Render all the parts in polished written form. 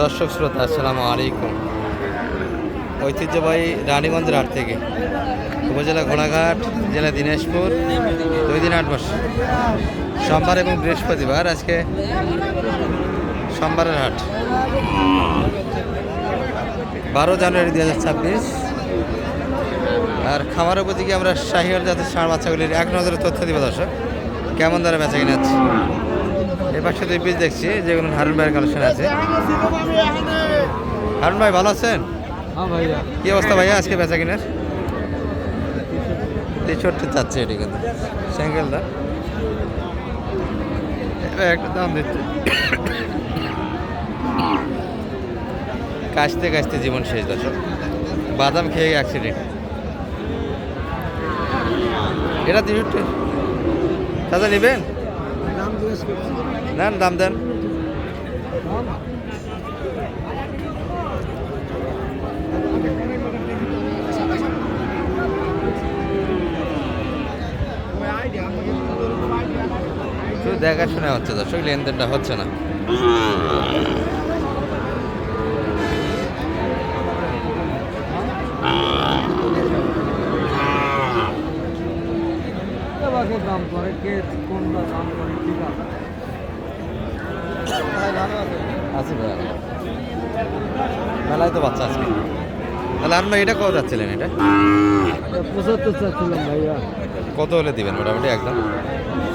দর্শক শ্রোতা আসসালামু আলাইকুম। ঐতিহ্যবাহী রানীগঞ্জের হাট থেকে উপজেলা ঘোড়াঘাট, জেলা দিনাজপুর, 2 দিন 8 মাস, সোমবার এবং বৃহস্পতিবার। আজকে সোমবারের হাট 12 জানুয়ারি 2026। আর খামার উপযোগী আমরা শাহিওয়াল জাতের ষাঁড় বাচ্চাগুলির এক নজরে তথ্য দিব দর্শক, কেমন দ্বারা বেচা কিনে আছে। এর পাশে 2 পিস দেখছি যেগুলো হারুন ভাইয়ের কালেকশন আছে। হারুন ভাই ভালো আছেন? হ্যাঁ ভাইয়া। কি অবস্থা ভাইয়া আজকে বেচা কিনার? 63 চাচ্ছে এটি কিন্তু সিঙ্গেলটা, একটা দাম দিচ্ছে। কাশতে কাশতে জীবন শেষ দর্শক, বাদাম খেয়ে অ্যাক্সিডেন্ট। এটা 63 দাদা নেবেন? নেন, দাম দেন। শুধু দেখাশোনা হচ্ছে দর্শক, লেনদেনটা হচ্ছে না। দাম করে কে কোনটা দাম করে ঠিক আছে। আছে ভাইয়া, মেলায় তো বাচ্চা আজকে। তাহলে আপনার এটা কত যাচ্ছিলেন? এটা 75 চাচ্ছিলাম ভাইয়া। কত হলে দিবেন মোটামুটি একদম?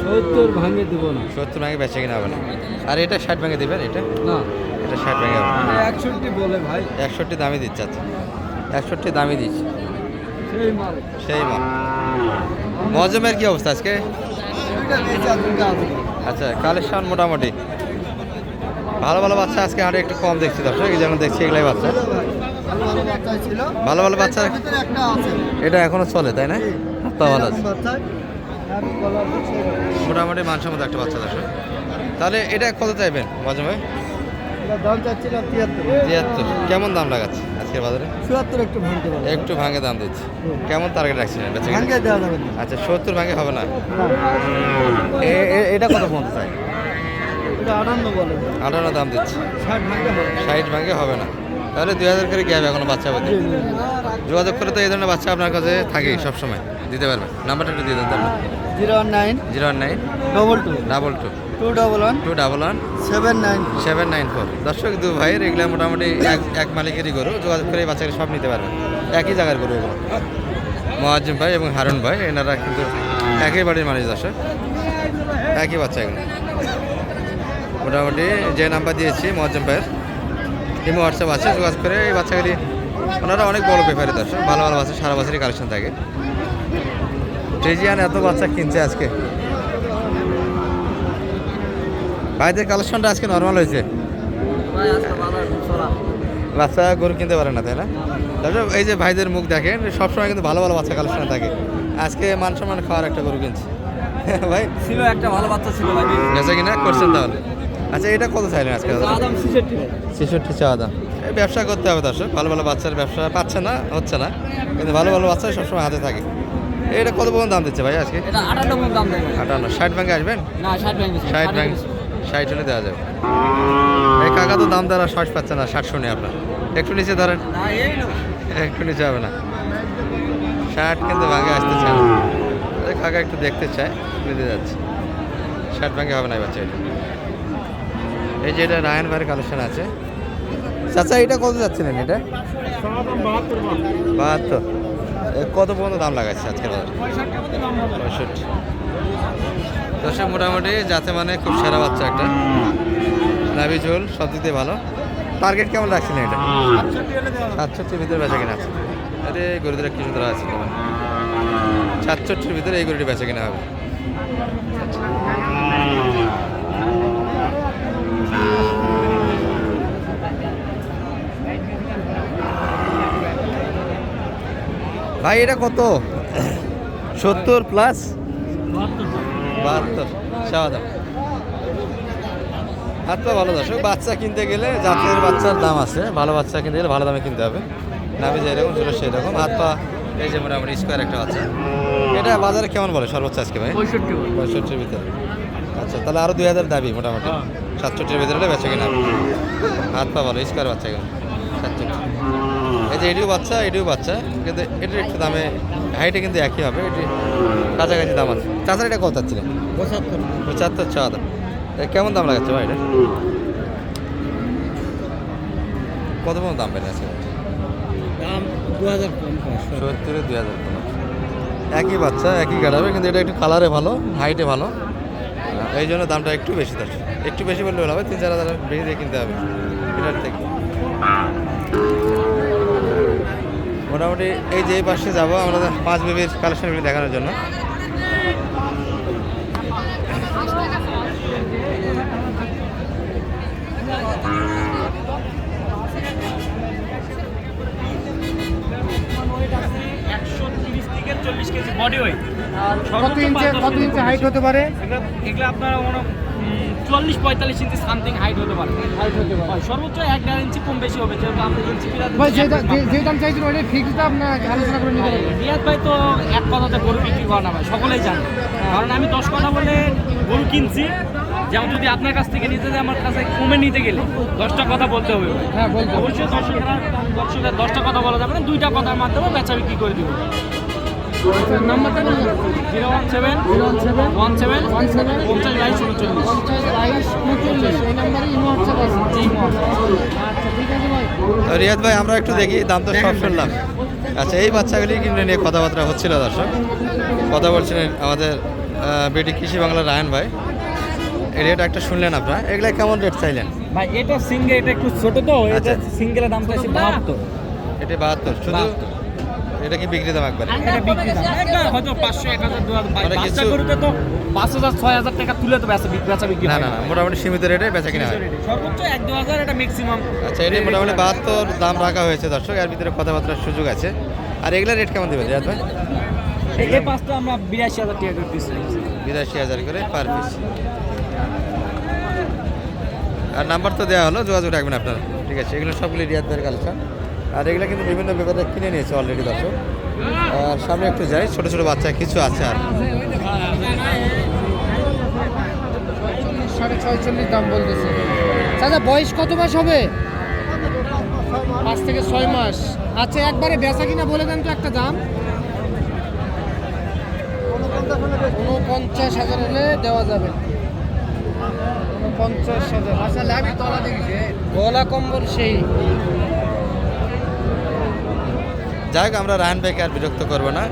70 ভাঙে দিব না। 70 ভাঙে বেচে কিনা হবে না। আর এটা 60 ভাঙে দিবেন? এটা না, এটা 60 ভাঙে হবে না। 61 বলে ভাই। 61 দামই দিচ্ছে। আচ্ছা 61 দামই দিচ্ছে, সেই মাল। সেই মাল। মজমের কি অবস্থা আজকে? আচ্ছা কালেকশন মোটামুটি ভালো ভালো বাচ্চা আজকে হাটে একটু কম দেখছি দর্শক, যেমন দেখছি এগুলাই বাচ্চা ভালো ভালো বাচ্চা। এটা এখনো চলে তাই না? তো ভালো আছে মোটামুটি, মানসম্মত একটা বাচ্চা দর্শক। তাহলে এটা কত চাইবেন মজম ভাই? দাম চাচ্ছিলাম 73। কেমন দাম লাগাচ্ছে আজকের বাজারে? 74 একটু ভাঙতে পারে। একটু ভাঙে দাম দিচ্ছে। কেমন টার্গেট রাখছিলেন? ভাঙে দেওয়া যাবে না। আচ্ছা 70 ভাঙে হবে না। এটা কত পর্যন্ত চাই? এটা 58 বলে। 58 দাম দিচ্ছে। 60 ভাঙে হবে। 60 ভাঙে হবে না। তাহলে 2000 করে গ্যাপ এখনো বাচ্চা বলতে। যোগাযোগ করে তো এই ধরনের বাচ্চা আপনার কাছে থাকে সবসময়, দিতে পারবেন। নাম্বারটা একটু দিয়ে দেন তাহলে। 019 019 22 22 211 211 79 794। দর্শক দু ভাইয়ের এগুলো মোটামুটি এক মালিকেরই গরু, যোগাযোগ করে এই বাচ্চাকে সব নিতে পারবেন। একই জায়গার গরু এগুলো। মোয়াজ্জেম ভাই এবং হারুন ভাই এনারা কিন্তু একই বাড়ির মানুষ দর্শক, একই বাচ্চা এগুলো। মোটামুটি যে নাম্বার দিয়েছি মোয়াজ্জেম ভাইয়ের, এই হোয়াটসঅ্যাপ আছে, যোগাযোগ করে এই বাচ্চাগুলি। ওনারা অনেক বড় ব্যাপারে দর্শক, ভালো ভালো বাচ্চা সারা বছরই কালেকশন থাকে। ট্রেজিয়ান এত বাচ্চা কিনছে আজকে। ভাইদের কালেকশনটা আজকে নর্মাল হয়েছে, বাচ্চা গরু কিনতে পারে না তাই না? তারপরে এই যে ভাইদের মুখ দেখেন, সবসময় কিন্তু ভালো ভালো বাচ্চা কালেকশন থাকে। আজকে মান সম্মান খাওয়ার একটা গরু কিনছে ভাই। ছিল একটা ভালো বাচ্চা ছিল ভাই। বেচা কিনা করছেন তাহলে? আচ্ছা এটা কত চাইলেন আজকে? দাম 66 চাওয়া দাম। এই ব্যবসা করতে হবে দর্শক, ভালো ভালো বাচ্চার ব্যবসা পাচ্ছে না, হচ্ছে না, কিন্তু ভালো ভালো বাচ্চা সবসময় হাতে থাকে। এটা কত পর্যন্ত দাম দিচ্ছে ভাই আজকে? এটা 58 দাম দেয়। 58। 60 ভাঙে আসবেন? না 60 ভাঙে। 60 ভাঙে, 60 হলে দেওয়া যাবে। এই কাকা তো দাম দেওয়ার শ্বাস পাচ্ছে না, 60 শুনে আপনার একটু নিচে ধরেন। না এই লো একটু নিচে হবে না, 60 কিন্তু ভাঙে আসতে চায় না। এই কাকা একটু দেখতে চায়, নিতে যাচ্ছে। 60 ভাঙে হবে না এই বাচ্চা। এটা এই যে এটা রায়ন ভাইয়ের কালেকশন আছে। চাচা এটা কত যাচ্ছিলেন? এটা 72। কত পর্যন্ত দাম লাগাচ্ছে আজকের বাজারে? 65। দর্শক মোটামুটি যাতে মানে খুব সেরা বাচ্চা একটা, নাভি ঝোল সব দিক দিয়ে ভালো। টার্গেট কেমন রাখছিলেন এটা? 67 ভিতরে বেচা কিনা আছে। আরে গরুদের কি সুন্দর আছে, 67 ভিতরে এই গরুটি বেচা কিনা হবে। ভাই এটা কত? 70 প্লাস 72 চাওয়া দাম। হাত পা ভালো দর্শক, বাচ্চা কিনতে গেলে জাতের বাচ্চার দাম আছে, ভালো বাচ্চা কিনতে গেলে ভালো দামে কিনতে হবে। নামে যেরকম ছিল সেরকম। হাত পা এই যে মোটামুটি স্কোয়ার একটা বাচ্চা। এটা বাজারে কেমন বলে সর্বোচ্চ আজকে ভাই? 65 65 ভিতরে। আচ্ছা তাহলে আরও 2000 দাবি মোটামুটি। 67-র ভেতরে হলে বেচা কিনা হবে। হাত পা ভালো স্কোয়ার বাচ্চা কিন্তু 67। এই যে এটিও বাচ্চা কিন্তু এটার একটু দামে হাইটে কিন্তু একই হবে, এটি কাছাকাছি দাম আছে। তাছাড়া এটা কত চাচ্ছিলেন? 75 চাওয়া দাম। কেমন দাম লাগাচ্ছে ভাই এটা? কত পর্যন্ত দাম পেলে আছে? দাম 2050। 70-2000 একই বাচ্চা একই গাড়াবে, কিন্তু এটা একটু কালারে ভালো, হাইটে ভালো, এই জন্য দামটা একটু বেশি। তার একটু বেশি বললে ভালো হবে, 3-4 হাজার বেশি দিয়ে কিনতে হবে এটার থেকে। মোটামুটি এই যে এই পাশে যাবো আমরা 5 বেবির কালেকশনগুলি দেখানোর জন্য। কত ইঞ্চি হাইট হতে পারে? এগুলো আপনার 40-45 ইঞ্চি সামথিং হাইট হতে পারে। হয়, সর্বোচ্চ 1-1.5 ইঞ্চি কম বেশি হবে, যেহেতু আমরা ইঞ্চি ভাই যে দাম চাইছেন ওটা ফিক্স দাম না আলোচনা করে নিতে পারবেন? রিয়াদ ভাই তো এক কথাতে গরু বিক্রি করে না ভাই, সকলেই জানে। কারণ আমি 10 কথা বলে গরু কিনছি, যেমন যদি আপনার কাছ থেকে নিতে যায় আমার কাছে কমে নিতে গেলে 10টা কথা বলতে হবে ভাই। হ্যাঁ বলতে হবে। অবশ্যই দর্শকের 10টা কথা বলা যাবে না, 2টা কথার মাধ্যমে বেচা বিক্রি করে দিব। আচ্ছা, নাম্বারটা বলুন। 017 17 17 50 22 39। 50 22 39 এই নাম্বারে ইমো হোয়াটসঅ্যাপ আছে। জি মহোদয়। আচ্ছা ঠিক আছে ভাই। তো রিয়াদ ভাই আমরা একটু দেখি, দাম তো সব শুনলাম। আচ্ছা এই বাচ্চাগুলি কিনে নিয়ে কথাবার্তা হচ্ছিল দর্শক, কথা বলছিলেন আমাদের বেটি কৃষি বাংলার রায়ন ভাই। এই রেট একটা শুনলেন আপনারা, এগুলা কেমন রেট চাইলেন? ভাই এটা সিঙ্গেল, এটা একটু ছোট তো, এটা আচ্ছা। সিঙ্গেলের দামটা আছে 72। এটা 72 শুধু? এটা কি বিক্রি দাম একবারে? এটা বিক্রি দাম একটা হয়তো 500-1000 মানে বাচ্চা কিছু- গরুতে তো 5000-6000 টাকা তুলে তো বেচা বিক্রি না হয় না না, মোটামুটি সীমিত রেটে বেচা কিনা হয়। সর্বোচ্চ 1-2000 এটা ম্যাক্সিমাম। আচ্ছা এটি মোটামুটি 72 দাম রাখা হয়েছে দর্শক, এর ভিতরে কথাবার্তার সুযোগ আছে। আর এগুলা রেট কেমন দেবে রিয়াদ ভাই? এই পাঁচটা আমরা 82000 টাকা করে দিচ্ছি। 82,000 করে পার পিস। আর নাম্বার তো দেওয়া হলো, যোগাযোগ রাখবেন আপনারা, ঠিক আছে? এগুলো সবগুলি রিয়াদ ভাইয়ের কালেকশন। আর এগুলো কিন্তু বিভিন্ন ব্যাপারে কিনে নিয়েছে অলরেডি দর্শক। আর সামনে একটু যাই, ছোট ছোট বাচ্চা কিছু আছে আর 46.5 দাম বলতেছে। দাদা বয়স কত মাস হবে? 5 থেকে 6 মাস। আচ্ছা একবারে বেচা কিনা বলে দেন তো একটা দাম। 49,000 হলে দেওয়া যাবে। 49,000। আচ্ছা লাভি তলা দেখিছে গলা কম্বল সেই। যাই হোক, আমরা রায়ন ভাইকে আর বিরক্ত করবো না,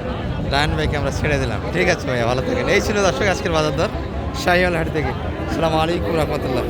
রায়ন ভাইকে আমরা ছেড়ে দিলাম। ঠিক আছে ভাইয়া, ভালো থাকেন। এই ছিল দর্শক আজকের বাজার দর শাহিওয়াল হাট থেকে। আসসালামু আলাইকুম রহমতুল্লাহ।